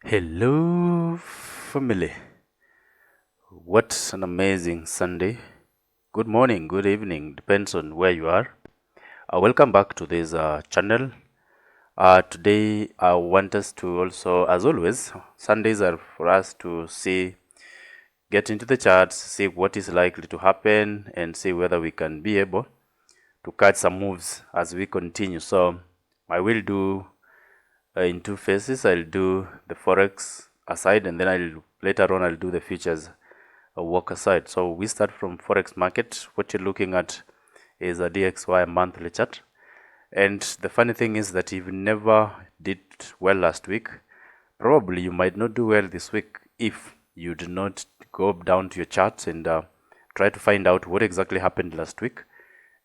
Hello, family. What an amazing Sunday. Good morning, good evening, depends on where you are. Welcome back to this channel. Today, I want us to also, as always, Sundays are for us to get into the charts, see what is likely to happen, and see whether we can be able to catch some moves as we continue. So, I will do in two phases. I'll do the forex aside, and then later on I'll do the futures work aside. So we start from forex market. What you're looking at is a DXY monthly chart, and the funny thing is that if you never did well last week, probably you might not do well this week if you did not go down to your charts and try to find out what exactly happened last week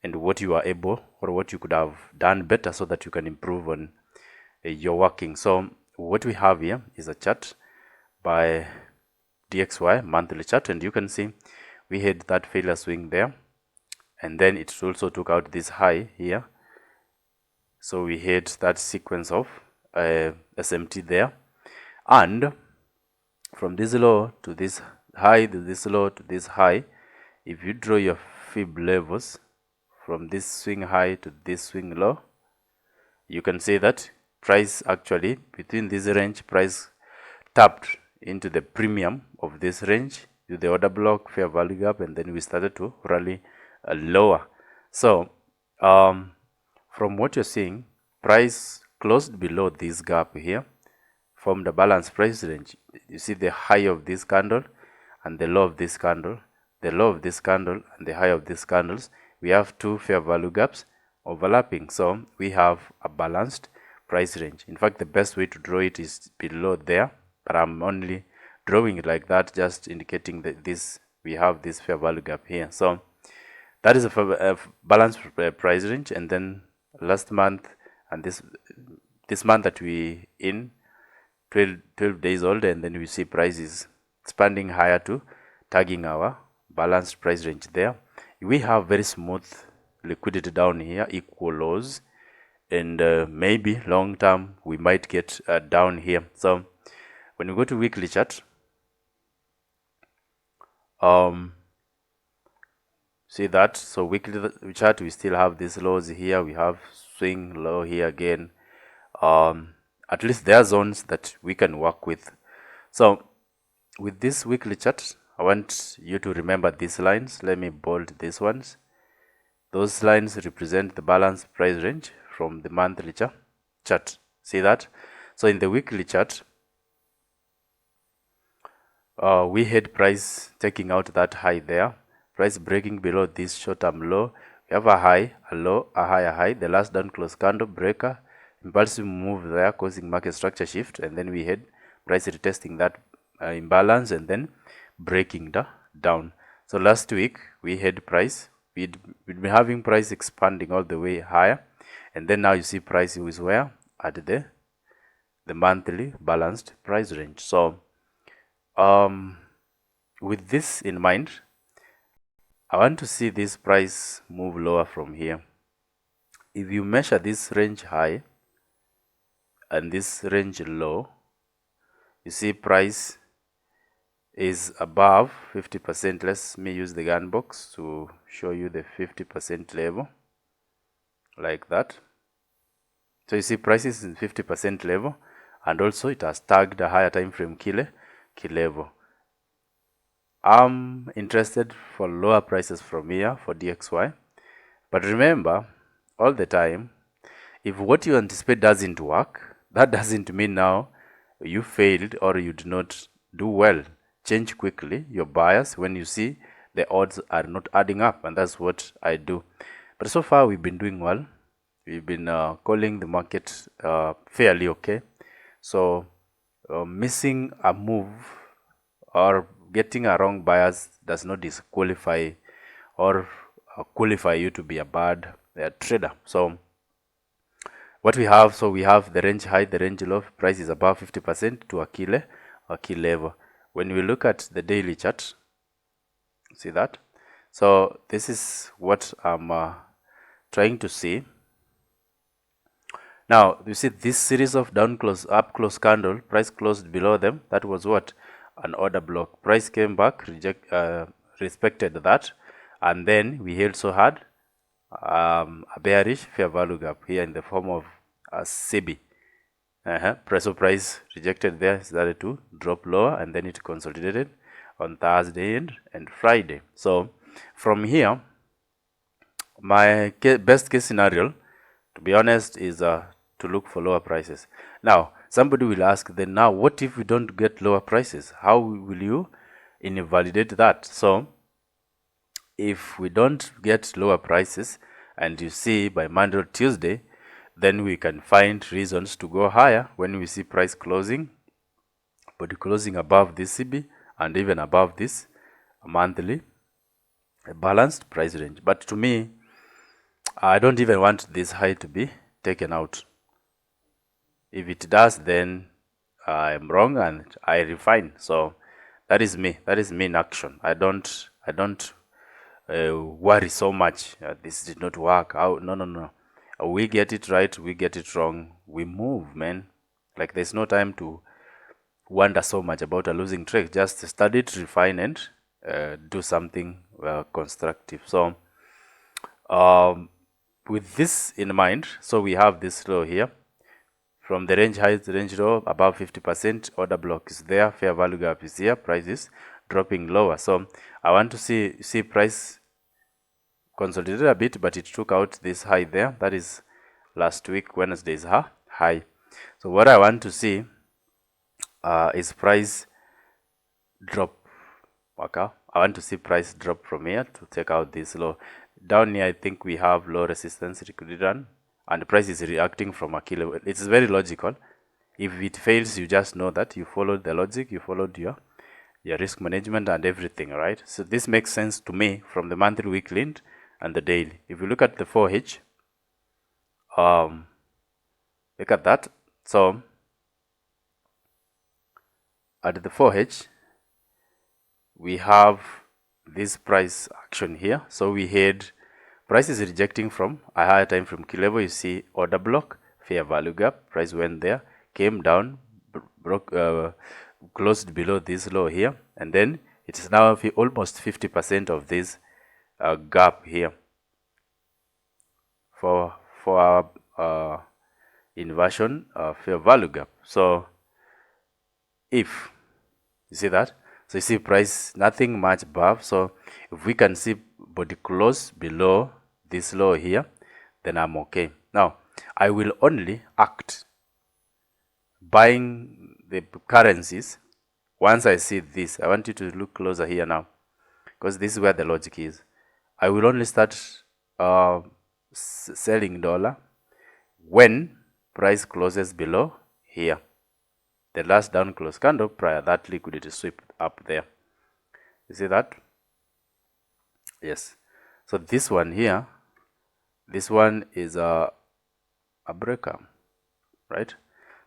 and what you are able or what you could have done better so that you can improve on your working. So what we have here is a chart by DXY monthly chart, and you can see we had that failure swing there, and then it also took out this high here. So we had that sequence of SMT there, and from this low to this high to this low to this high, if you draw your fib levels from this swing high to this swing low, you can see that price actually between this range, price tapped into the premium of this range to the order block fair value gap, and then we started to rally lower. So from what you're seeing, price closed below this gap here, formed a balanced price range. You see the high of this candle and the low of this candle, the low of this candle and the high of these candles. We have two fair value gaps overlapping, so we have a balanced price range. In fact, the best way to draw it is below there, but I'm only drawing it like that, just indicating that we have this fair value gap here. So that is a balanced price range. And then last month and this month that we in 12 days old, and then we see prices expanding higher to tagging our balanced price range there. We have very smooth liquidity down here, equal lows, and maybe long term we might get down here. So when we go to weekly chart, see that, so weekly chart, we still have these lows here, we have swing low here again. At least there are zones that we can work with. So with this weekly chart, I want you to remember these lines. Let me bold these ones. Those lines represent the balanced price range from the monthly chart. See that? So in the weekly chart, we had price taking out that high there, price breaking below this short-term low. We have a high, a low, a high, a high. The last down close candle breaker, impulsive move there, causing market structure shift, and then we had price retesting that imbalance and then breaking down. So last week we had price, we'd been having price expanding all the way higher, and then now you see price is where at the monthly balanced price range. So with this in mind, I want to see this price move lower from here. If you measure this range high and this range low, you see price is above 50%. Let me use the gun box to show you the 50% level, like that. So you see price is in 50% level, and also it has tagged a higher time frame key level. I'm interested for lower prices from here for DXY, but remember all the time, if what you anticipate doesn't work, that doesn't mean now you failed or you did not do well. Change quickly your bias when you see the odds are not adding up, and that's what I do. But so far we've been doing well. We've been calling the market fairly okay. So missing a move or getting a wrong bias does not disqualify or qualify you to be a bad trader. So what we have, so we have the range high, the range low, price is above 50% to a key level. When we look at the daily chart, see that? So this is what I'm trying to see. Now you see this series of down close, up close candle, price closed below them. That was what? An order block. Price came back, respected that, and then we held so hard a bearish fair value gap here in the form of a CB. Price rejected there, started to drop lower, and then it consolidated on Thursday and Friday. So from here, my best case scenario, to be honest, is to look for lower prices. Now, somebody will ask, then now what if we don't get lower prices? How will you invalidate that? So if we don't get lower prices, and you see by Monday or Tuesday, then we can find reasons to go higher when we see price closing, but closing above this CB and even above this monthly balanced price range. But to me, I don't even want this high to be taken out. If it does, then I'm wrong and I refine. So that is me. That is me in action. I don't worry so much. This did not work out. No. We get it right. We get it wrong. We move, man. Like there's no time to wonder so much about a losing trade. Just study it, refine, and do something constructive. So with this in mind, so we have this low here. From the range high to the range low, above 50%, order block is there, fair value gap is here, price is dropping lower. So I want to see price consolidated a bit, but it took out this high there. That is last week, Wednesday's high. So what I want to see is price drop. Okay, I want to see price drop from here to take out this low. Down here, I think we have low resistance liquidity run, and the price is reacting from a key level. It's very logical. If it fails, you just know that you followed the logic, you followed your risk management and everything, right? So this makes sense to me from the monthly, weekly, and the daily. If you look at the 4H, look at that. So at the 4H, we have this price action here. So we had price is rejecting from a higher time from key level. You see order block, fair value gap. Price went there, came down, broke, closed below this low here, and then it is now almost 50% of this gap here for our inversion fair value gap. So if you see that, so you see price nothing much above. So if we can see body close below this low here, then I'm okay. Now I will only act buying the currencies once I see this. I want you to look closer here now, because this is where the logic is. I will only start selling dollar when price closes below here, the last down close candle prior that liquidity sweep up there. You see that? Yes. So this one here, this one is a breaker, right?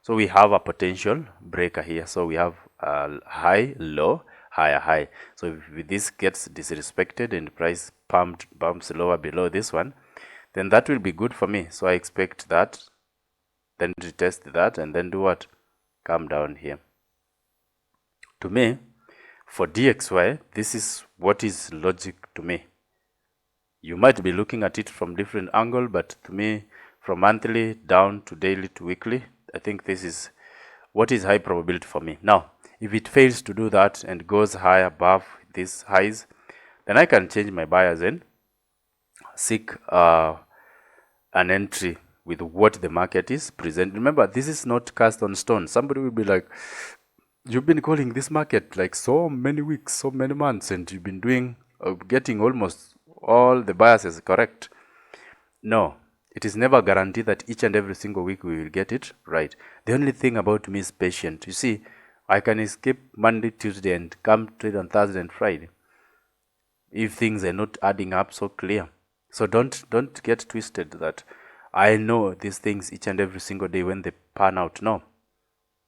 So we have a potential breaker here. So we have a high, low, higher, high. So if this gets disrespected and price bumps lower below this one, then that will be good for me. So I expect that, then to test that, and then do what? Come down here. To me, for DXY, this is what is logic to me. You might be looking at it from different angle, but to me, from monthly down to daily to weekly, I think this is what is high probability for me. Now, if it fails to do that and goes high above these highs, then I can change my buyers and seek an entry with what the market is present. Remember, this is not cast on stone. Somebody will be like, you've been calling this market like so many weeks, so many months, and you've been doing getting almost all the biases correct. No, it is never guaranteed that each and every single week we will get it right. The only thing about me is patient. You see, I can escape Monday, Tuesday, and come trade on Thursday and Friday if things are not adding up so clear. So don't get twisted that I know these things each and every single day when they pan out. No.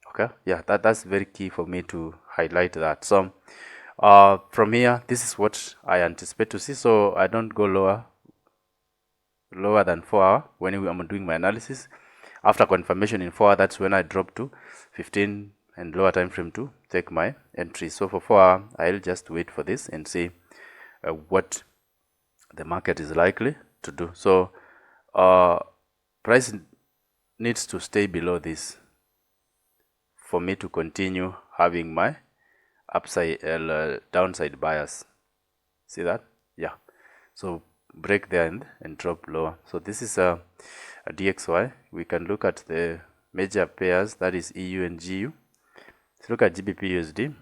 Okay, yeah, that's very key for me to highlight that. So from here, this is what I anticipate to see. So I don't go lower than 4 hour when I'm doing my analysis. After confirmation in 4 hour, that's when I drop to 15 and lower time frame to take my entry. So for 4 hour, I'll just wait for this and see what the market is likely to do. So price needs to stay below this for me to continue having my upside downside bias. See that? Yeah. So break there and drop lower. So this is a DXY. We can look at the major pairs, that is EU and GU. Let's look at GBPUSD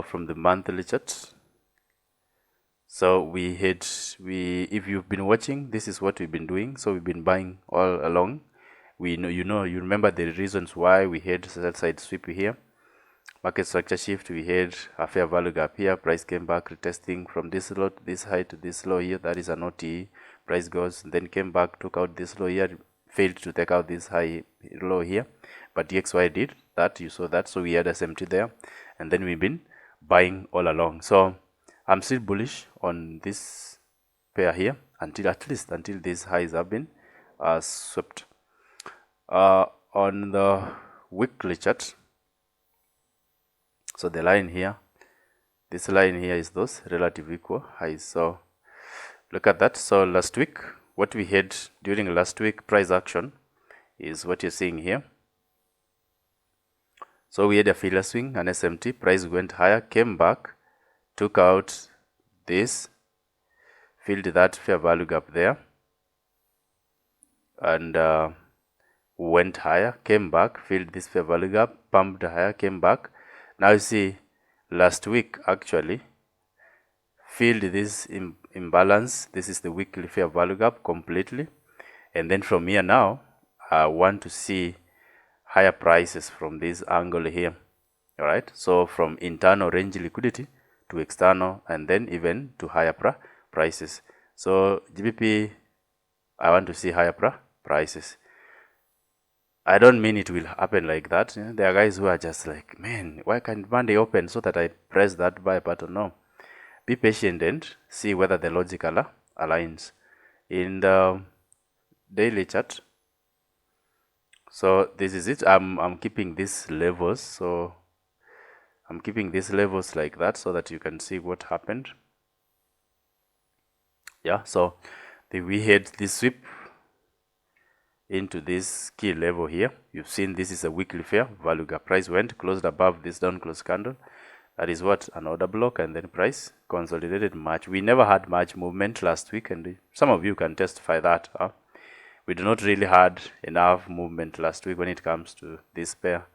from the monthly chart. So if you've been watching, this is what we've been doing. So we've been buying all along. You remember the reasons why we had sell side sweep here. Market structure shift, we had a fair value gap here. Price came back, retesting from this low to this high to this low here. That is an OTE. Price goes, then came back, took out this low here, failed to take out this high low here. But DXY did that. You saw that. So we had SMT there, and then we've been buying all along. So I'm still bullish on this pair here until these highs have been swept. On the weekly chart, so the line here, this line here is those relative equal highs. So look at that. So last week, what we had during last week price action is what you're seeing here. So we had a filler swing, an SMT, price went higher, came back, took out this, filled that fair value gap there, and went higher, came back, filled this fair value gap, pumped higher, came back. Now you see last week actually filled this imbalance. This is the weekly fair value gap completely, and then from here now I want to see higher prices from this angle here. All right, so from internal range liquidity to external, and then even to higher prices. So GBP, I want to see higher prices. I don't mean it will happen like that. There are guys who are just like, man, why can't Monday open so that I press that buy button? No. Be patient and see whether the logic aligns. In the daily chart, so this is it. I'm keeping these levels. So I'm keeping these levels like that so that you can see what happened. Yeah, so we had this sweep into this key level here. You've seen this is a weekly fair value gap. Price went, closed above this down close candle. That is what, an order block, and then price consolidated much. We never had much movement last week, and some of you can testify that. We do not really had enough movement last week when it comes to this pair.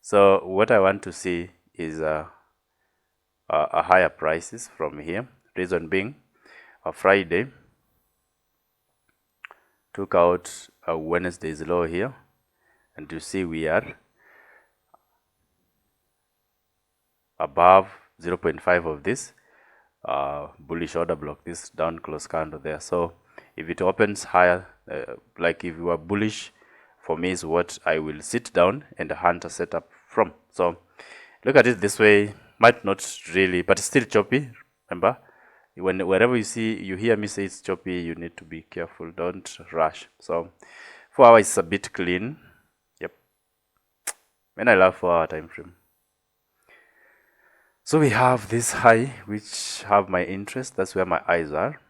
So what I want to see is a higher prices from here. Reason being, Friday took out a Wednesday's low here, and you see we are above 0.5 of this bullish order block, this down close candle there. So if it opens higher, like if you are bullish, for me is what I will sit down and hunt a setup from. So look at it this way. Might not really, but it's still choppy. Remember, wherever you hear me say it's choppy, you need to be careful. Don't rush. So 4 hours is a bit clean. Yep. And I love 4 hour time frame. So we have this high, which have my interest. That's where my eyes are.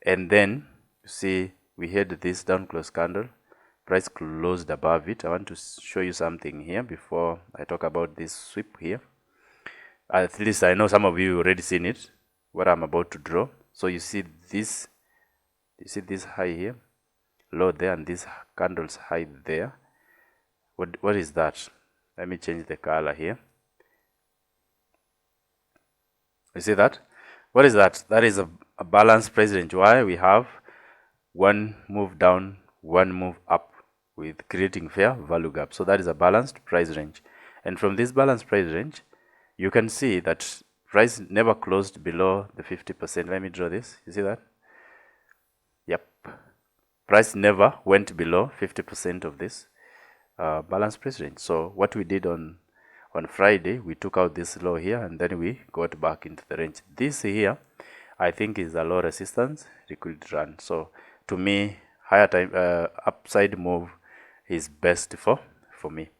And then you see we had this down close candle. Price closed above it. I want to show you something here before I talk about this sweep here. At least I know some of you already seen it, what I'm about to draw. So you see this, high here, low there, and this candle's high there. What is that? Let me change the color here. You see that? What is that? That is a balanced price range. Why? We have one move down, one move up, with creating fair value gap. So that is a balanced price range. And from this balanced price range, you can see that price never closed below the 50%. Let me draw this. You see that? Yep. Price never went below 50% of this balanced price range. So what we did on Friday, we took out this low here, and then we got back into the range. This here, I think, is a low resistance liquidity run. So to me, higher time upside move is best for me.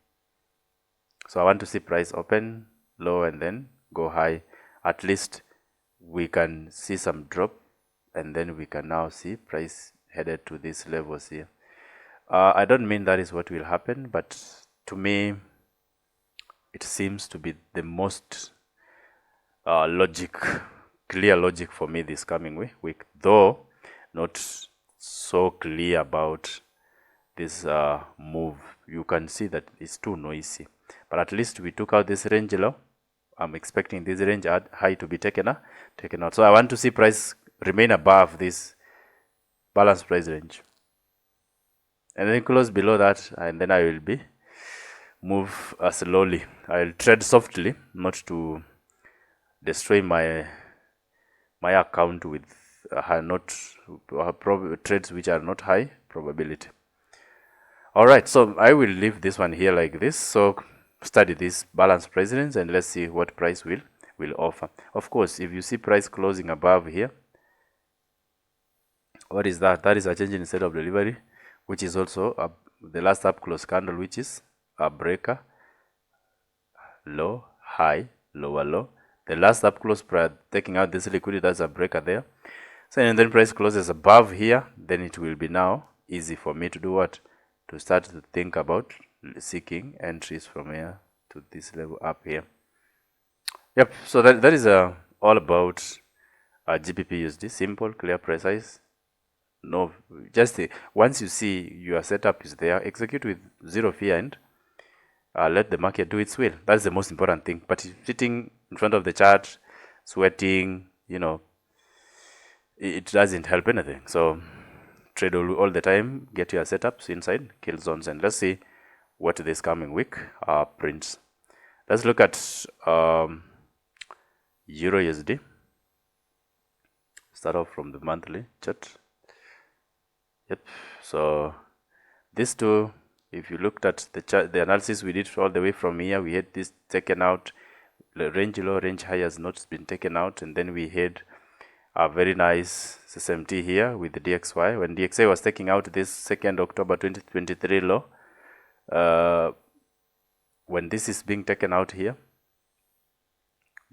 So I want to see price open low and then go high. At least we can see some drop, and then we can now see price headed to these levels here. I don't mean that is what will happen, but to me it seems to be the most clear logic for me this coming week, though not so clear about this move. You can see that it's too noisy, but at least we took out this range low. I'm expecting this range high to be taken out. So I want to see price remain above this balanced price range, and then close below that, and then I will be move slowly. I'll trade softly, not to destroy my account with trades which are not high probability. All right, so I will leave this one here like this. So study this balanced price range and let's see what price will offer. Of course, if you see price closing above here, what is that? That is a change in state of delivery, which is also the last up close candle, which is a breaker, low, high, lower low. The last up close price taking out this liquidity, that's a breaker there. So and then price closes above here, then it will be now easy for me to do what? To start to think about seeking entries from here to this level up here. Yep, so that is all about GBPUSD. Simple, clear, precise. No, just once you see your setup is there, execute with zero fear and let the market do its will. That's the most important thing. But sitting in front of the chart, sweating, it doesn't help anything. So trade all the time, get your setups inside kill zones, and let's see what this coming week prints. Let's look at EURUSD. Start off from the monthly chart. Yep, so these two, if you looked at the chart, the analysis we did all the way from here, we had this taken out, the range low, range high has not been taken out, and then we had a very nice SMT here with the DXY. When DXY was taking out this 2nd October 2023 low, when this is being taken out here,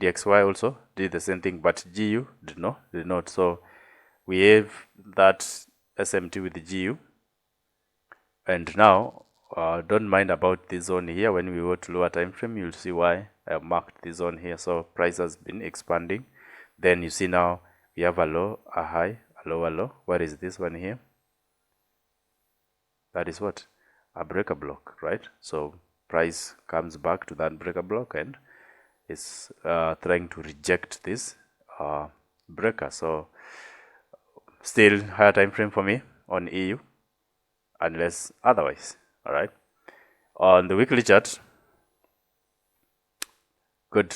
DXY also did the same thing, but GU did not. So we have that SMT with the GU, and now don't mind about this zone here. When we go to lower time frame, you'll see why I have marked this zone here. So price has been expanding. Then you see now we have a low, a high, a lower low. What is this one here? That is what? A breaker block, right? So price comes back to that breaker block and is trying to reject this breaker. So still higher time frame for me on EU unless otherwise. All right, on the weekly chart, good.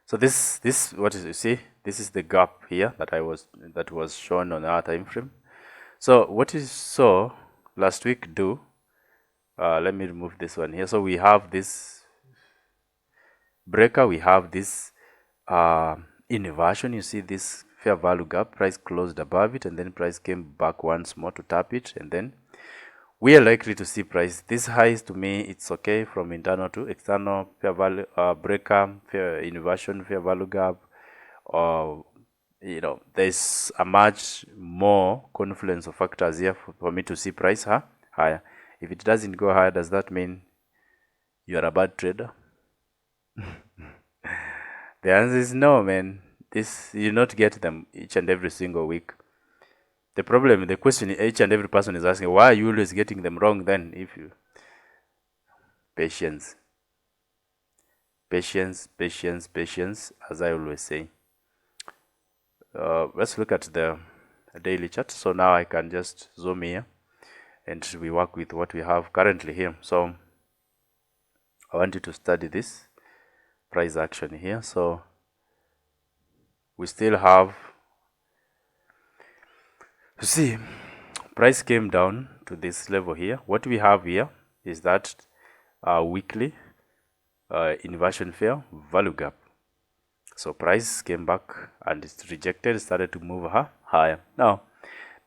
So this what is, you see, this is the gap here that was shown on our time frame. So what you saw last week do, let me remove this one here. So we have this breaker, we have this inversion. You see this fair value gap, price closed above it, and then price came back once more to tap it, and then we are likely to see price. This highs, to me, it's okay from internal to external, fair value breaker, fair inversion, fair value gap, or there's a much more confluence of factors here for me to see price higher. If it doesn't go higher, does that mean you are a bad trader? The answer is no, man. This, you not get them each and every single week. The question each and every person is asking, why are you always getting them wrong then? If you patience, as I always say. Let's look at the daily chart. So now I can just zoom here and we work with what we have currently here. So I want you to study this price action here. So we still have, you see, price came down to this level here. What we have here is that weekly inversion fair value gap. So price came back and it's rejected, started to move higher. Now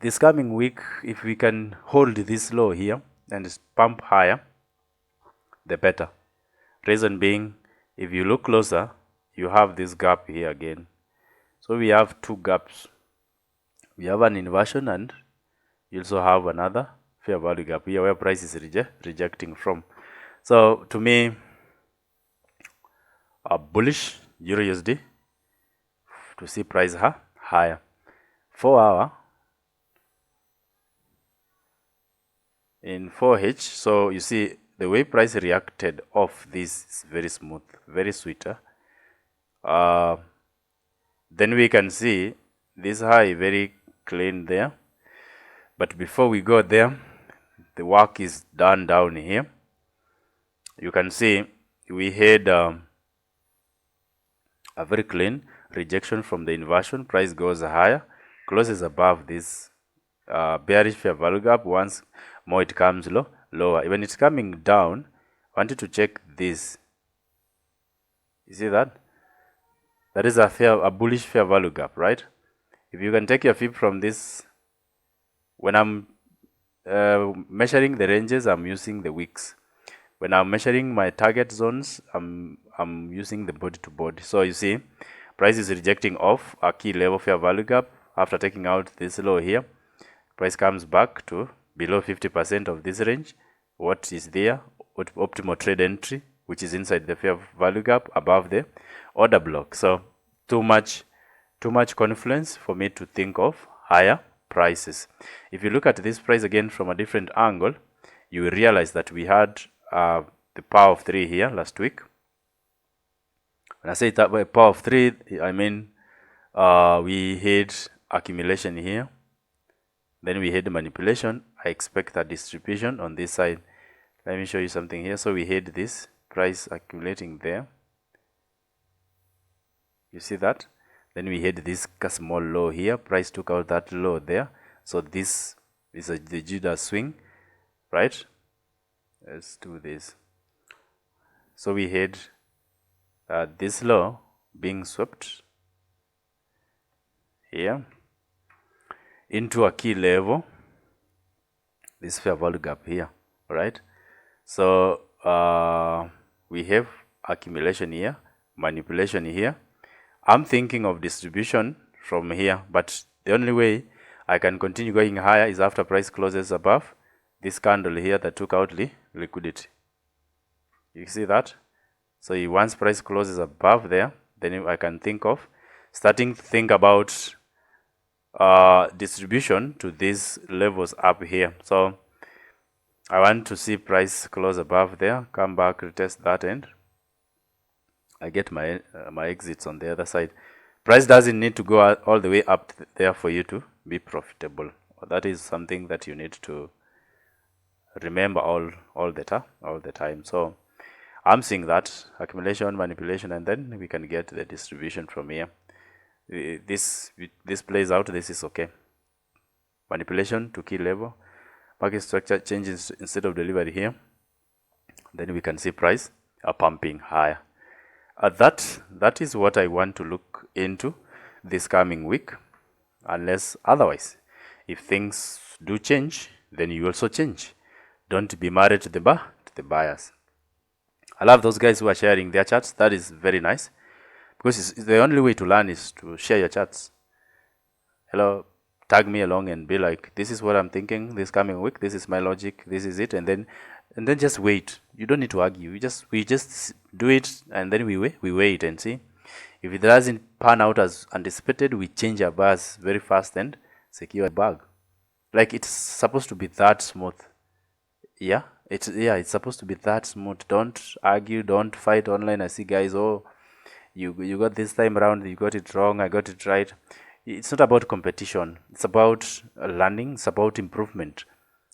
This coming week, if we can hold this low here and pump higher, the better. Reason being, if you look closer, you have this gap here again. So we have two gaps. We have an inversion and you also have another fair value gap here where price is rejecting from. So to me, a bullish EURUSD to see price higher. 4 hour in 4H. So you see the way price reacted off this is very smooth, very sweeter. Then we can see this high very clean there. But before we go there, the work is done down here. You can see we had a very clean rejection from the inversion. Price goes higher, closes above this bearish fair value gap. Once more it comes lower. When it's coming down, I want you to check this. You see that? That is a bullish fair value gap, right? If you can take your fib from this, when I'm measuring the ranges, I'm using the wicks. When I'm measuring my target zones, I'm using the body to body. So you see, price is rejecting off a key level fair value gap. After taking out this low here, price comes back to below 50% of this range. What is there? Optimal trade entry, which is inside the fair value gap above the order block. So too much confluence for me to think of higher prices. If you look at this price again from a different angle, you will realize that we had the power of 3 here last week. When I say that by power of 3, I mean we had accumulation here, then we had manipulation. I expect a distribution on this side. Let me show you something here. So we had this price accumulating there. You see that? Then we had this small low here. Price took out that low there. So this is the Judas swing, right? Let's do this. So we had this low being swept here into a key level, this fair value gap here, right? So we have accumulation here, manipulation here. I'm thinking of distribution from here, but the only way I can continue going higher is after price closes above this candle here that took out liquidity. You see that? So once price closes above there, then I can think of starting to think about distribution to these levels up here. So I want to see price close above there, come back, retest that end. I get my exits on the other side. Price doesn't need to go all the way up there for you to be profitable. That is something that you need to remember all the time. So I'm seeing that accumulation, manipulation, and then we can get the distribution from here. This plays out. This is okay. Manipulation to key level, market structure changes instead of delivery here. Then we can see price pumping higher. That is what I want to look into this coming week, unless otherwise. If things do change, then you also change. Don't be married to the buyers. I love those guys who are sharing their charts. That is very nice, because it's the only way to learn is to share your charts. Hello, tag me along and be like, this is what I'm thinking this coming week. This is my logic. This is it, and then just wait. You don't need to argue. We just do it, and then we wait and see. If it doesn't pan out as anticipated, we change our bars very fast and secure a bag. Like, it's supposed to be that smooth. Yeah, it's supposed to be that smooth. Don't argue. Don't fight online. I see guys, oh, you got this time around, you got it wrong, I got it right. It's not about competition. It's about learning. It's about improvement.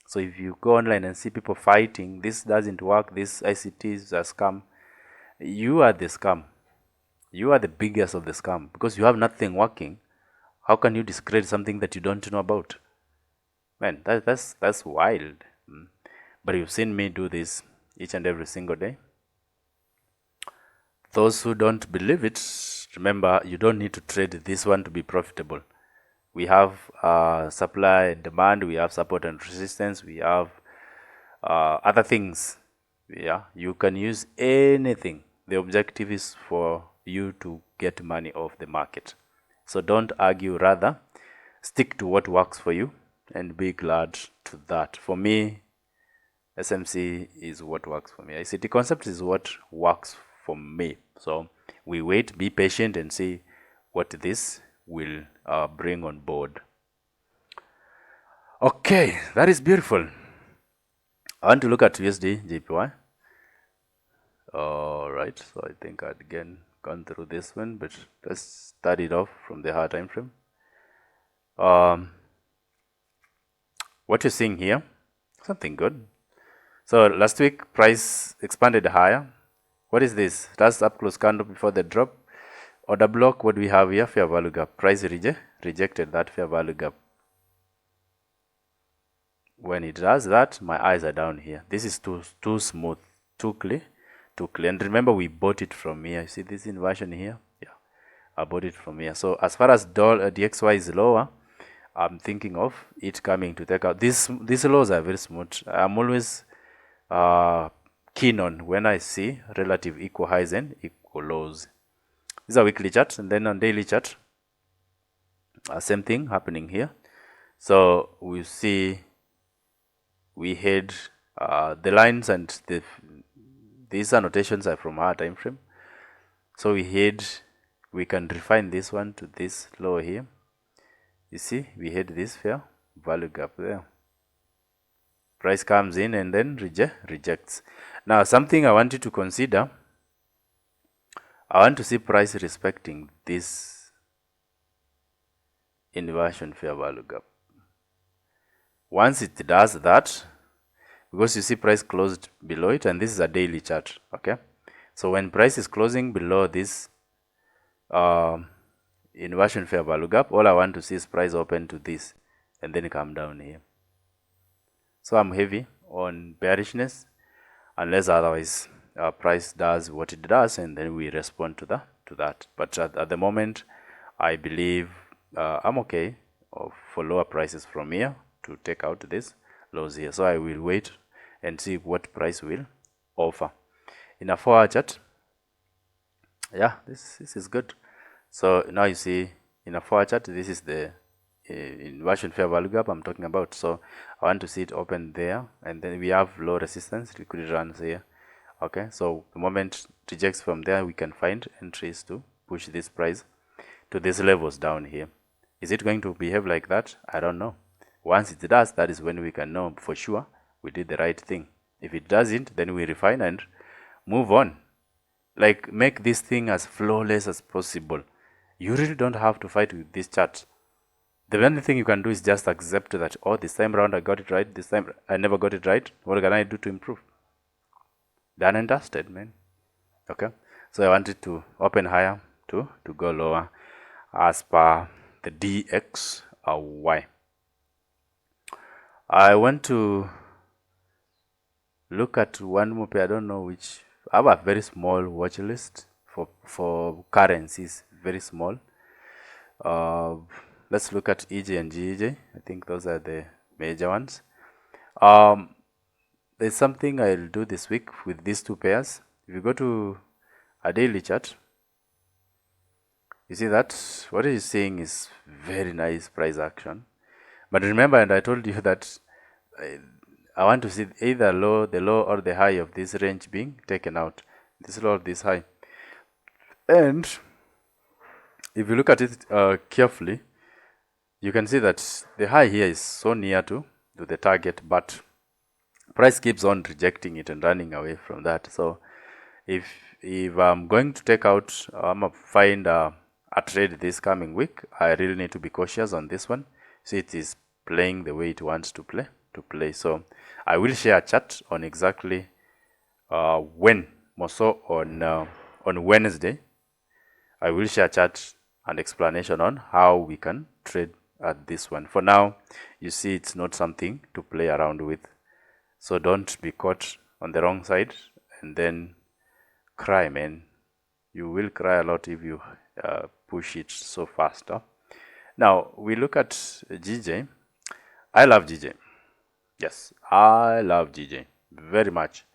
So if you go online and see people fighting, this doesn't work, this ICT is a scam, you are the scam. You are the biggest of the scam, because you have nothing working. How can you discredit something that you don't know about? Man, that's wild. But you've seen me do this each and every single day. Those who don't believe it, remember, you don't need to trade this one to be profitable. We have supply and demand, we have support and resistance, we have other things. Yeah, you can use anything. The objective is for you to get money off the market. So don't argue, rather stick to what works for you and be glad to that. For me, SMC is what works for me. ICT concept is what works for me. So we wait, be patient, and see what this will bring on board. Okay, that is beautiful. I want to look at USDJPY. All right, so I think I'd again gone through this one, but let's start it off from the higher time frame. What you're seeing here, something good. So last week price expanded higher. What is this? That's up close candle before the drop. Order block, what do we have here? Fair value gap. Price rejected that fair value gap. When it does that, my eyes are down here. This is too smooth, too clear. And remember, we bought it from here. You see this inversion here? Yeah, I bought it from here. So as far as DXY is lower, I'm thinking of it coming to take out. These lows are very smooth. I'm always keen on when I see relative equal highs and equal lows. These are weekly charts, and then on daily chart, same thing happening here. So we see we had the lines, and these annotations are from our time frame. So we can refine this one to this low here. You see, we had this fair value gap there. Price comes in and then rejects. Now, something I want you to consider, I want to see price respecting this inversion fair value gap. Once it does that, because you see price closed below it, and this is a daily chart, okay? So when price is closing below this inversion fair value gap, all I want to see is price open to this and then come down here. So I'm heavy on bearishness, unless otherwise price does what it does, and then we respond to that. But at the moment, I believe I'm okay for lower prices from here to take out this lows here. So I will wait and see what price will offer. In a 4-hour chart, yeah, this is good. So now you see in a 4-hour chart, this is the inversion fair value gap I'm talking about. So I want to see it open there, and then we have low resistance, liquidity runs here. Okay, so the moment it rejects from there, we can find entries to push this price to these levels down here. Is it going to behave like that? I don't know. Once it does, that is when we can know for sure we did the right thing. If it doesn't, then we refine and move on. Like, make this thing as flawless as possible. You really don't have to fight with this chart. The only thing you can do is just accept that, oh, this time around I got it right, this time I never got it right. What can I do to improve? Done and dusted, man. Okay, so I wanted to open higher to go lower as per the DXY. I want to look at one more pair. I don't know which. I have a very small watch list for currencies, very small. Let's look at EJ and GEJ. I think those are the major ones. There's something I'll do this week with these two pairs. If you go to a daily chart, you see that what it is saying is very nice price action. But remember, and I told you that I want to see either the low or the high of this range being taken out. This low or this high. And if you look at it carefully, you can see that the high here is so near to the target, but price keeps on rejecting it and running away from that. So if I'm going to take out, I'm going to find a trade this coming week, I really need to be cautious on this one. See, it is playing the way it wants to play. So I will share a chart on exactly when, more so on Wednesday. I will share a chart and explanation on how we can trade at this one. For now, you see, it's not something to play around with. So don't be caught on the wrong side and then cry, man. You will cry a lot if you push it so fast. Now we look at GJ. I love GJ. Yes, I love GJ very much.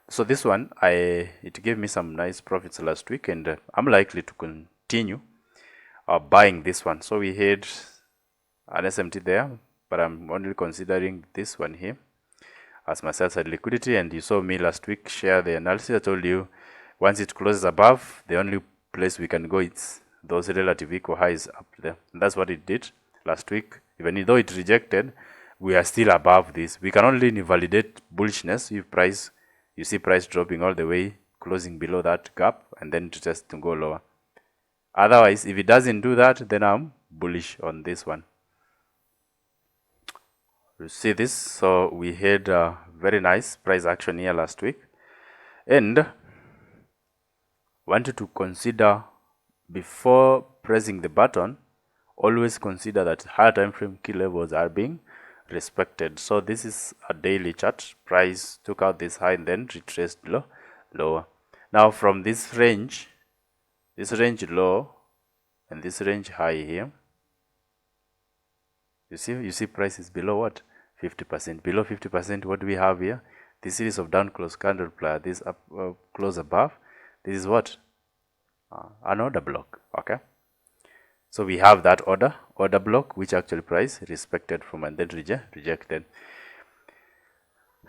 So this one, it gave me some nice profits last week, and I'm likely to continue buying this one. So we had an SMT there, but I'm only considering this one here as my sell side liquidity. And you saw me last week share the analysis. I told you once it closes above, the only place we can go is those relative equal highs up there. And that's what it did last week. Even though it rejected, we are still above this. We can only invalidate bullishness if price, you see price dropping all the way, closing below that gap, and then to just to go lower. Otherwise, if it doesn't do that, then I'm bullish on this one. You see this? So we had a very nice price action here last week, and wanted to consider before pressing the button, always consider that higher time frame key levels are being respected. So this is a daily chart. Price took out this high and then retraced lower. Now from this range low and this range high here, you see price is below what? 50%. Below 50%, what do we have here? This series of down close candle player, this up close above, this is what? An order block. Okay, so we have that order block which actually price respected from and then rejected.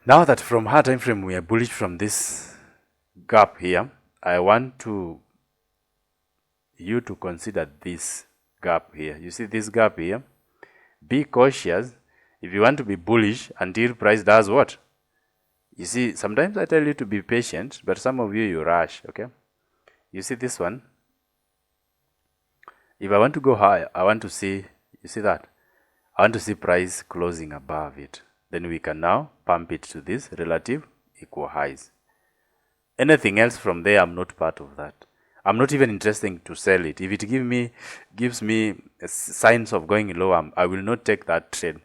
Now that from higher time frame we are bullish from this gap here, I want you to consider this gap here. You see this gap here? Be cautious if you want to be bullish until price does what? You see, sometimes I tell you to be patient, but some of you rush. Okay, you see this one? If I want to go high, I want to see, you see that? I want to see price closing above it. Then we can now pump it to this relative equal highs. Anything else from there, I'm not part of that. I'm not even interested to sell it. If it gives me signs of going low, I will not take that trade.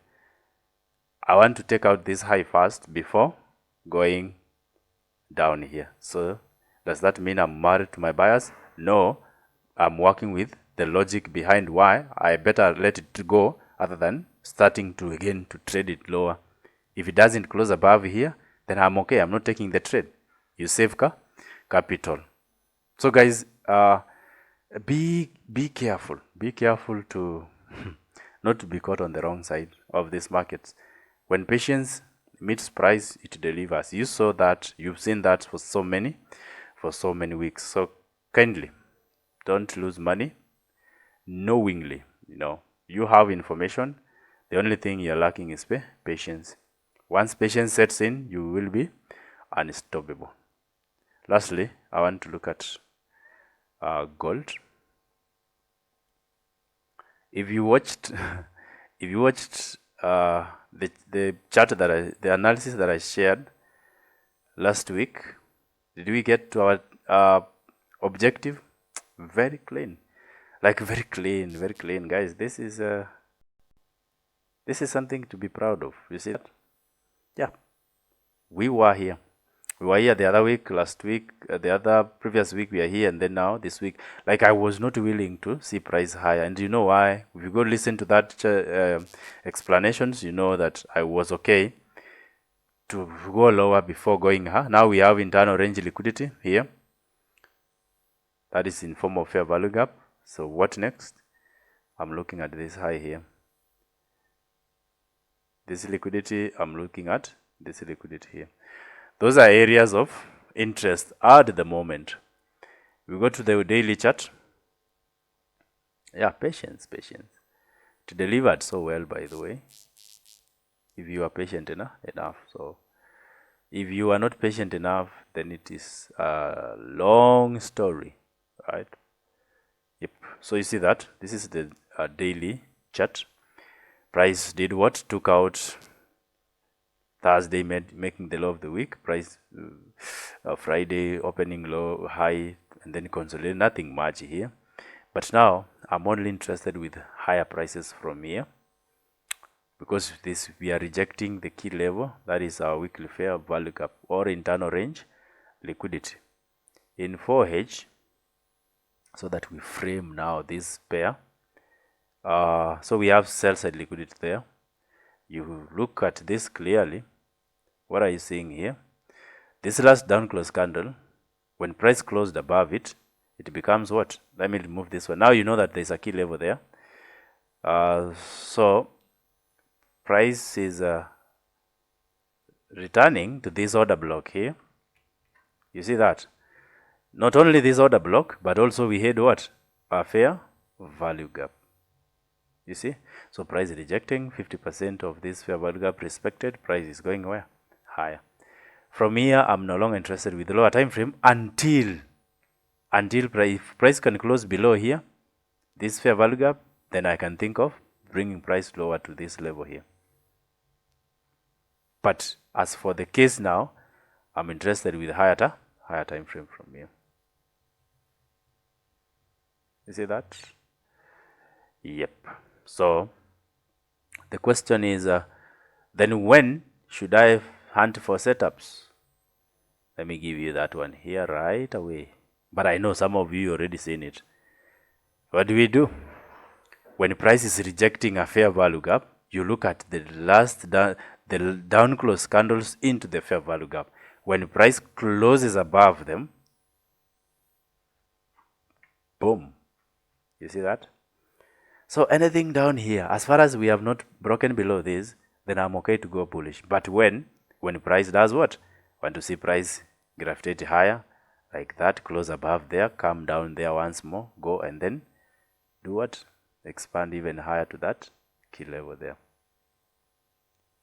I want to take out this high first before going down here. So does that mean I'm married to my bias? No, I'm working with the logic behind why I better let it go other than starting to again to trade it lower. If it doesn't close above here, then I'm okay. I'm not taking the trade. You save capital. So guys, be careful. Be careful to not to be caught on the wrong side of these markets. When patience meets price, it delivers. You saw that. You've seen that for so many weeks. So kindly don't lose money knowingly. You know, you have information. The only thing you're lacking is patience. Once patience sets in, you will be unstoppable. Lastly, I want to look at gold. If you watched the chart the analysis that I shared last week, did we get to our objective? Very clean, like very clean, guys. This is something to be proud of. You see that? Yeah, we were here. We were here the other week, last week, the other previous week we are here, and then now this week. Like I was not willing to see price higher, and you know why? If you go listen to that explanations, you know that I was okay to go lower before going high. Now we have internal range liquidity here. That is in form of fair value gap. So what next? I'm looking at this high here. This liquidity, I'm looking at this liquidity here. Those are areas of interest at the moment. We go to the daily chart. Yeah, patience. It delivered so well, by the way. If you are patient enough. So if you are not patient enough, then it is a long story, right? Yep. So you see that this is the daily chart. Price did what? Took out Thursday, making the low of the week. Price Friday opening low, high, and then consolidate. Nothing much here. But now I'm only interested with higher prices from here, because we are rejecting the key level, that is our weekly fair value gap or internal range liquidity in 4H, so that we frame now this pair. So we have sell side liquidity there. You look at this clearly. What are you seeing here? This last down close candle, when price closed above it, it becomes what? Let me remove this one. Now you know that there's a key level there. So price is returning to this order block here. You see that? Not only this order block, but also we had what? A fair value gap. You see? So price rejecting 50% of this fair value gap respected. Price is going where? Higher. From here, I'm no longer interested with the lower time frame until price can close below here, this fair value gap, then I can think of bringing price lower to this level here. But as for the case now, I'm interested with higher time frame from here. You see that? Yep. So the question is, then when should I hunt for setups? Let me give you that one here right away. But I know some of you already seen it. What do we do? When price is rejecting a fair value gap, you look at the down close candles into the fair value gap. When price closes above them, boom. You see that? So anything down here, as far as we have not broken below this, then I'm okay to go bullish. But when price does what? Want to see price gravitate higher, like that, close above there, come down there once more, go and then do what? Expand even higher to that key level there.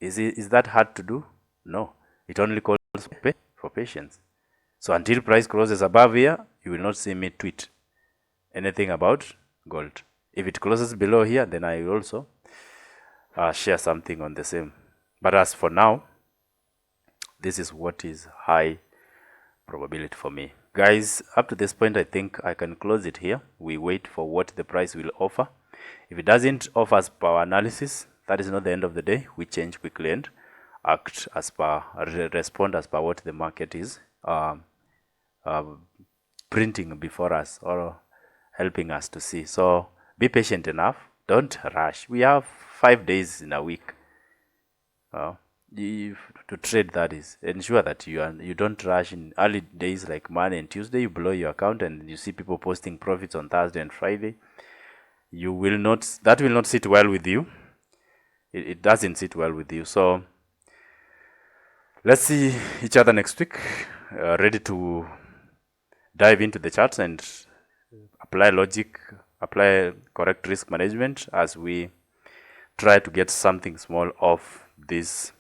Is that hard to do? No. It only calls for patience. So until price closes above here, you will not see me tweet anything about gold. If it closes below here, then I will also share something on the same. But as for now, this is what is high probability for me. Guys, up to this point, I think I can close it here. We wait for what the price will offer. If it doesn't offer as per our analysis, that is not the end of the day. We change quickly and act as per, respond as per what the market is printing before us or helping us to see. So be patient enough. Don't rush. We have 5 days in a week to trade. That is, ensure that you don't rush in early days like Monday and Tuesday. You blow your account and you see people posting profits on Thursday and Friday. You will not. That will not sit well with you. It doesn't sit well with you. So let's see each other next week. Ready to dive into the charts and apply logic, apply correct risk management as we try to get something small off this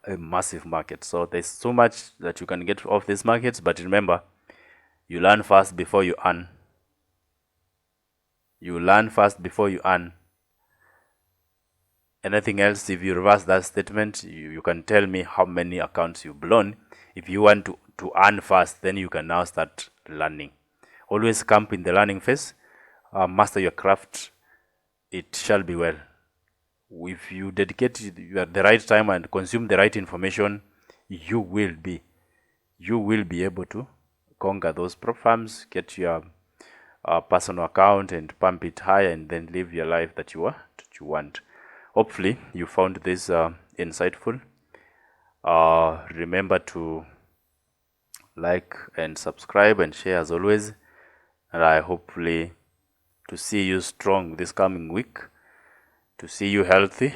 massive market. So there's so much that you can get off these markets, but remember, you learn fast before you earn. You learn fast before you earn. Anything else, if you reverse that statement, you can tell me how many accounts you've blown. If you want to earn fast, then you can now start learning. Always camp in the learning phase. Master your craft. It shall be well. If you dedicate the right time and consume the right information, you will be able to conquer those prop firms, get your personal account and pump it higher, and then live your life that you want. Hopefully you found this insightful. Remember to like and subscribe and share as always, and I hopefully to see you strong this coming week, to see you healthy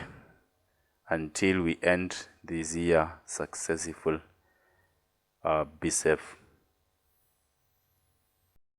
until we end this year successful. Be safe.